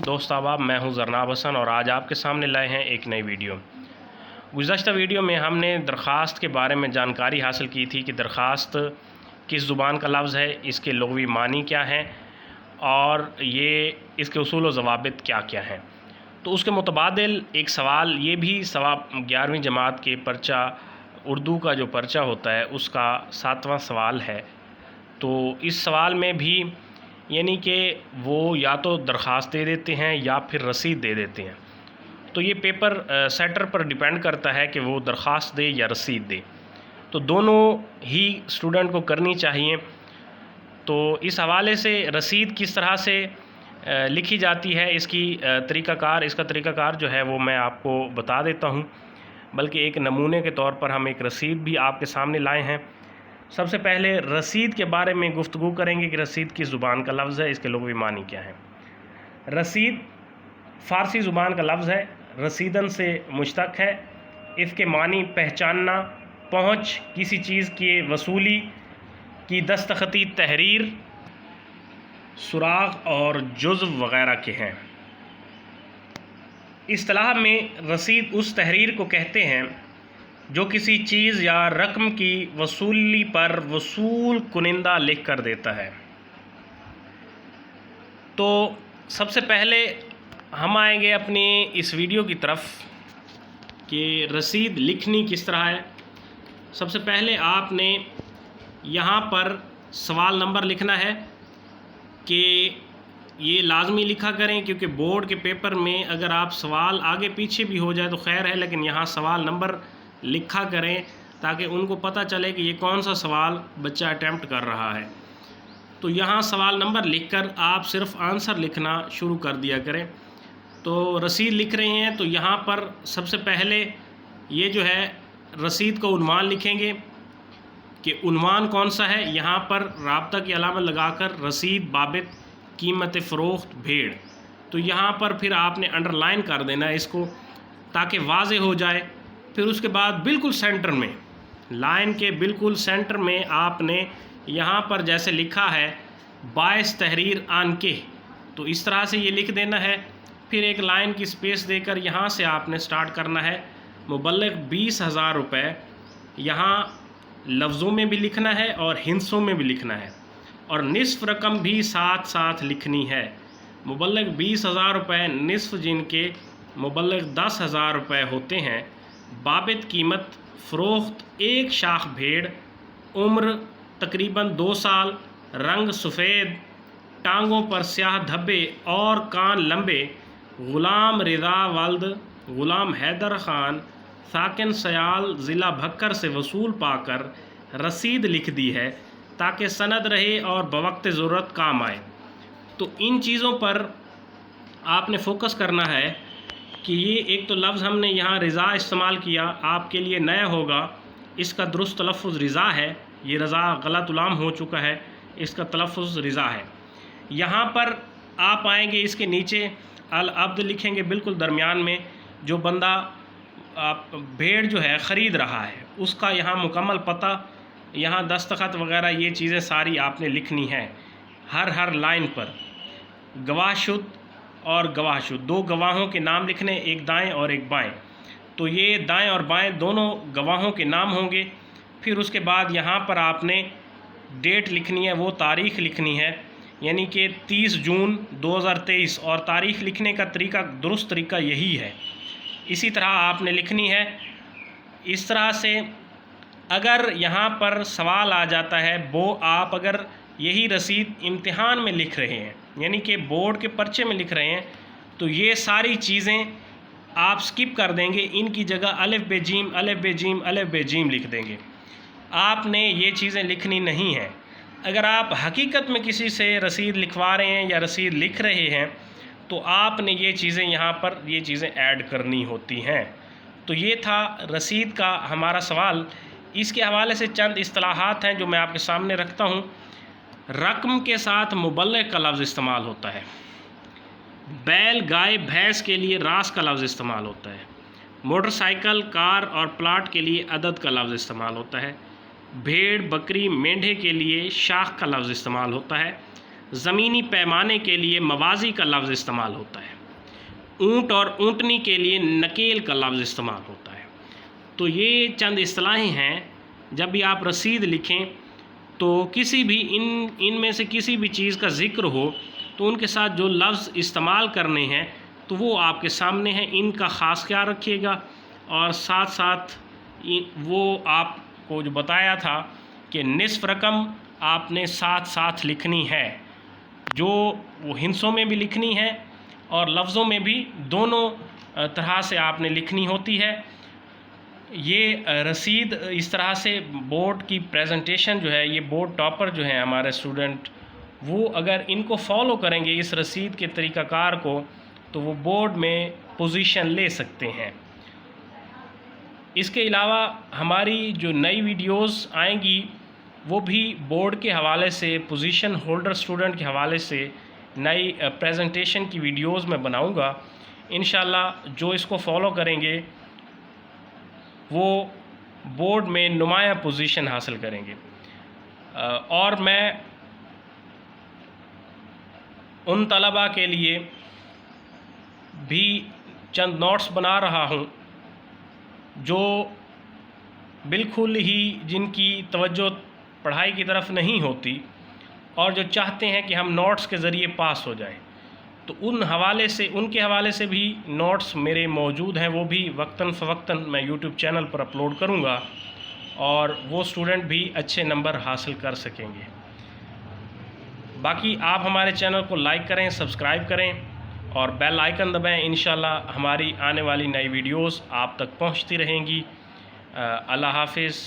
दोस्त अहबाब, मैं हूं ज़रनाब हसन और आज आपके सामने लाए हैं एक नई वीडियो। गुज़श्ता वीडियो में हमने दरख्वास्त के बारे में जानकारी हासिल की थी कि दरख्वास्त किस ज़ुबान का लफ्ज़ है, इसके लुग़वी मानी क्या हैं और ये इसके उसूल व ज़वाबित क्या क्या हैं। तो उसके मुतबादिल एक सवाल ये भी 11वीं जमात के पर्चा उर्दू का जो पर्चा होता है उसका 7वां सवाल है। तो इस सवाल में भी यानी कि वो या तो दरख्वास्त दे देते हैं या फिर रसीद दे देते हैं। तो ये पेपर सेटर पर डिपेंड करता है कि वो दरख्वास्त दे या रसीद दे। तो दोनों ही स्टूडेंट को करनी चाहिए। तो इस हवाले से रसीद किस तरह से लिखी जाती है, इसका तरीक़ाकार जो है वो मैं आपको बता देता हूँ। बल्कि एक नमूने के तौर पर हम एक रसीद भी आपके सामने लाए हैं। सबसे पहले रसीद के बारे में गुफ्तगू करेंगे कि रसीद किस ज़ुबान का लफ्ज़ है, इसके लुग़वी मानी क्या है। रसीद फ़ारसी ज़ुबान का लफ्ज़ है, रसीदन से मुश्तक़ है। इसके मानी पहचानना, पहुँच, किसी चीज़ की वसूली की दस्तखती तहरीर, सुराग और जुज़्व वग़ैरह के हैं। इस्तिलाह में रसीद उस तहरीर को कहते हैं जो किसी चीज़ या रकम की वसूली पर वसूल कुनिंदा लिख कर देता है। तो सबसे पहले हम आएंगे अपनी इस वीडियो की तरफ कि रसीद लिखनी किस तरह है। सबसे पहले आपने यहाँ पर सवाल नंबर लिखना है कि ये लाजमी लिखा करें, क्योंकि बोर्ड के पेपर में अगर आप सवाल आगे पीछे भी हो जाए तो खैर है, लेकिन यहाँ सवाल नंबर लिखा करें ताकि उनको पता चले कि ये कौन सा सवाल बच्चा अटैम्प्ट कर रहा है। तो यहाँ सवाल नंबर लिखकर आप सिर्फ आंसर लिखना शुरू कर दिया करें। तो रसीद लिख रहे हैं तो यहाँ पर सबसे पहले ये जो है रसीद का उन्वान लिखेंगे कि उन्वान कौन सा है। यहाँ पर राब्ता की अलामत लगाकर रसीद बाबित कीमत फ़रोख्त भेड़, तो यहाँ पर फिर आपने अंडरलाइन कर देना है इसको ताकि वाज़े हो जाए। फिर उसके बाद बिल्कुल सेंटर में, लाइन के बिल्कुल सेंटर में आपने यहाँ पर जैसे लिखा है 22 तहरीर आन के, तो इस तरह से ये लिख देना है। फिर एक लाइन की स्पेस देकर यहाँ से आपने स्टार्ट करना है मुबल्लिग 20,000 रुपये। यहाँ लफ्ज़ों में भी लिखना है और हिंसों में भी लिखना है और निस्फ़ रकम भी साथ साथ लिखनी है। मुबल्लिग 20,000 रुपये, निस्फ़ जिनके मुबल्लिग 10,000 रुपये होते हैं। बाबित कीमत फ़रोख्त एक शाख भेड़, उम्र तकरीबन 2 साल, रंग सफ़ेद, टांगों पर स्याह धब्बे और कान लंबे, ग़ुलाम रिज़ा वल्द ग़ुलाम हैदर ख़ान, साकिन सयाल, ज़िला भक्कर से वसूल पाकर रसीद लिख दी है ताकि सनद रहे और बवक्त ज़रूरत काम आए। तो इन चीज़ों पर आपने फ़ोकस करना है कि ये एक तो लफ्ज़ हमने यहाँ रिज़ा इस्तेमाल किया, आपके लिए नया होगा। इसका दुरुस्त तलफ़्फ़ुज़ रिज़ा है, ये रज़ा गलत उलाम हो चुका है, इसका तलफ़्फ़ुज़ रिज़ा है। यहाँ पर आप आएंगे, इसके नीचे अल अब्द लिखेंगे बिल्कुल दरमियान में। जो बंदा आप भेड़ जो है ख़रीद रहा है उसका यहाँ मुकम्मल पता, यहाँ दस्तखत वग़ैरह ये चीज़ें सारी आपने लिखनी है हर लाइन पर। गवाहशुद और गवाहशुद, 2 गवाहों के नाम लिखने, एक दाएं और एक बाएं। तो ये दाएं और बाएं दोनों गवाहों के नाम होंगे। फिर उसके बाद यहाँ पर आपने डेट लिखनी है, वो तारीख़ लिखनी है, यानी कि 30 जून 2023, और तारीख़ लिखने का तरीका, दुरुस्त तरीका यही है। इसी तरह आपने लिखनी है। इस तरह से अगर यहाँ पर सवाल आ जाता है, वो आप अगर यही रसीद इम्तिहान में लिख रहे हैं, यानी कि बोर्ड के पर्चे में लिख रहे हैं, तो ये सारी चीज़ें आप स्किप कर देंगे। इनकी जगह अलिफ बे जीम अलिफ बे जीम अलिफ बे जीम लिख देंगे। आपने ये चीज़ें लिखनी नहीं हैं। अगर आप हकीकत में किसी से रसीद लिखवा रहे हैं या रसीद लिख रहे हैं तो आपने ये चीज़ें यहाँ पर ये चीज़ें ऐड करनी होती हैं। तो ये था रसीद का हमारा सवाल। इसके हवाले से चंद इस्तिलाहात हैं जो मैं आपके सामने रखता हूँ। रकम के साथ मुबल्लिग का लफ्ज़ इस्तेमाल होता है। बैल, गाय, भैंस के लिए रास का लफ्ज़ इस्तेमाल होता है। मोटरसाइकिल, कार और प्लाट के लिए अदद का लफ्ज़ इस्तेमाल होता है। भेड़, बकरी, मेंढे के लिए शाख का लफ्ज़ इस्तेमाल होता है। ज़मीनी पैमाने के लिए मवाज़ी का लफ्ज़ इस्तेमाल होता है, ऊँट और ऊँटनी के लिए नकेल का लफ्ज़ इस्तेमाल होता है। तो ये चंद इस्तिलाहें हैं, जब भी आप रसीद लिखें तो किसी भी इनमें से किसी भी चीज़ का ज़िक्र हो तो उनके साथ जो लफ्ज़ इस्तेमाल करने हैं तो वो आपके सामने हैं, इनका ख़ास ख्याल रखिएगा। और साथ साथ वो आपको जो बताया था कि निस्फ़ रकम आपने साथ साथ लिखनी है, जो वो हिंसों में भी लिखनी है और लफ्ज़ों में भी, दोनों तरह से आपने लिखनी होती है। ये रसीद इस तरह से बोर्ड की प्रेजेंटेशन जो है, ये बोर्ड टॉपर जो हैं हमारे स्टूडेंट, वो अगर इनको फॉलो करेंगे इस रसीद के तरीक़ाकार को, तो वो बोर्ड में पोजीशन ले सकते हैं। इसके अलावा हमारी जो नई वीडियोस आएंगी वो भी बोर्ड के हवाले से, पोजीशन होल्डर स्टूडेंट के हवाले से नई प्रेजेंटेशन की वीडियोस मैं बनाऊंगा इंशाल्लाह। जो इसको फॉलो करेंगे वो बोर्ड में नुमाया पोजीशन हासिल करेंगे। और मैं उन तलबा के लिए भी चंद नोट्स बना रहा हूँ जो बिल्कुल ही जिनकी तवज्जो पढ़ाई की तरफ नहीं होती और जो चाहते हैं कि हम नोट्स के ज़रिए पास हो जाएं, तो उनके हवाले से भी नोट्स मेरे मौजूद हैं। वो भी वक्तन फ़वक्तन मैं यूट्यूब चैनल पर अपलोड करूँगा और वो स्टूडेंट भी अच्छे नंबर हासिल कर सकेंगे। बाकी आप हमारे चैनल को लाइक करें, सब्सक्राइब करें और बेल आइकन दबाएं। इंशाल्लाह हमारी आने वाली नई वीडियोस आप तक पहुंचती रहेंगी। अल्लाह हाफिज़।